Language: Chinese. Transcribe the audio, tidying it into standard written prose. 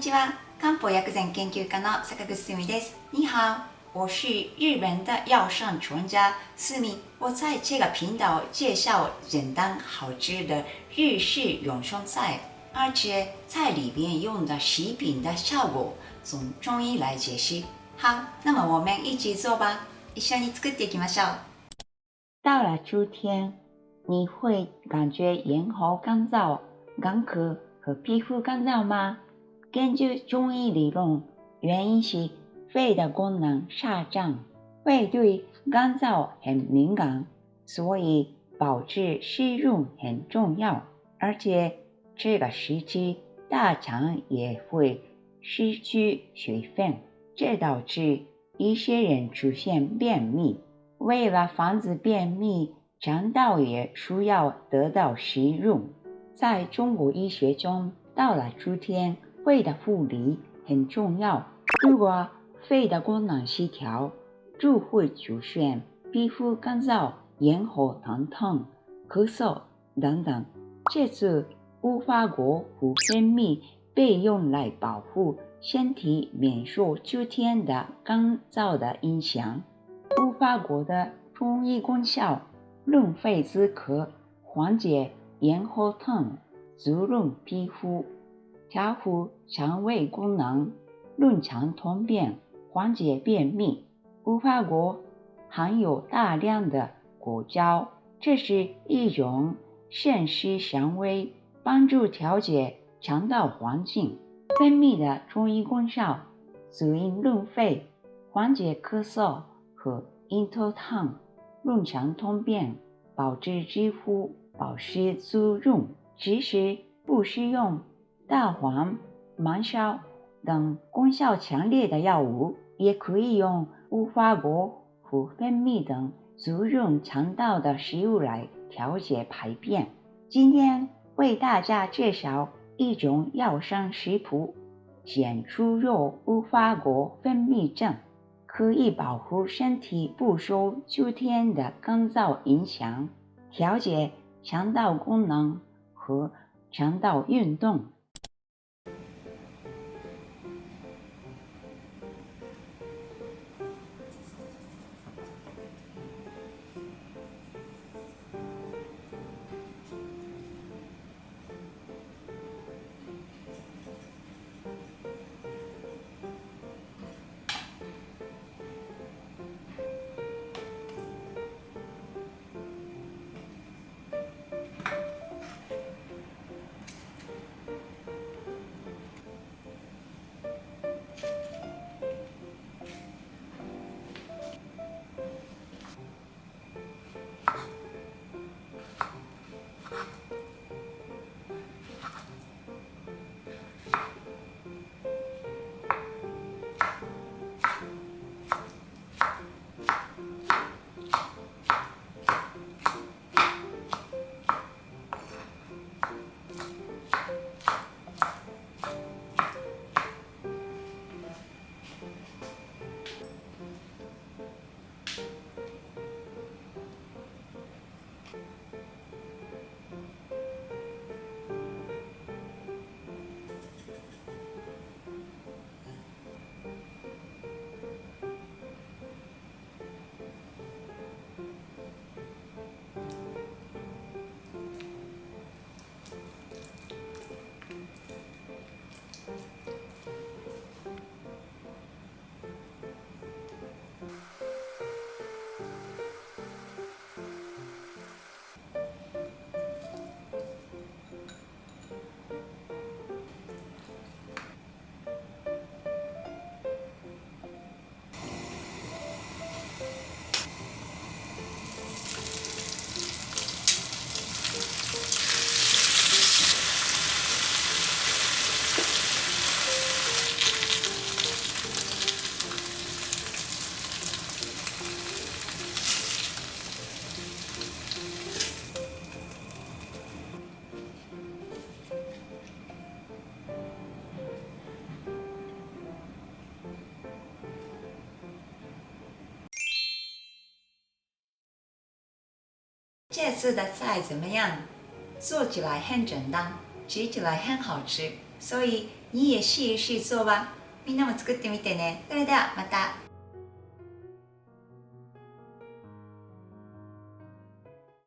ちは。漢方薬膳研究家の坂口すみです。你好，我是日本的药膳专家思密。我在这个频道介绍简单好吃的日式永生菜，而且在里边用的食品的效果从中医来解释。好，那么我们一起做吧，一緒に作っていきましょう。到了秋天，你会感觉咽喉干燥、干咳和皮肤干燥吗？根据中医理论，原因是肺的功能下降，肺对干燥很敏感，所以保持湿润很重要。而且这个时期大肠也会失去水分，这导致一些人出现便秘。为了防止便秘，肠道也需要得到湿润。在中国医学中，到了秋天，肺的护理很重要。如果肺的功能失调，就会出现皮肤干燥、咽喉疼痛、咳嗽等等。这次无花果和蜂蜜被用来保护身体免受秋天的干燥的影响。无花果的中医功效：润肺止咳，缓解咽喉痛，滋润皮肤，调护肠胃功能，润肠通便，缓解便秘。无花果含有大量的果胶，这是一种渗湿香味，帮助调节肠道环境。蜂蜜的中医功效：滋阴润肺，缓解咳嗽和咽头痛，润肠通便，保持肌肤保湿滋润。其实不适用大黄、芒硝等功效强烈的药物，也可以用无花果和蜂蜜等滋润肠道的食物来调节排便。今天为大家介绍一种药膳食谱：咸猪肉无花果蜂蜜酱，可以保护身体不受秋天的干燥影响，调节肠道功能和肠道运动。这次的菜怎么样？做起来很简单，吃起来很好吃，所以你也试一试做吧。みんなも作ってみてね。それではまた。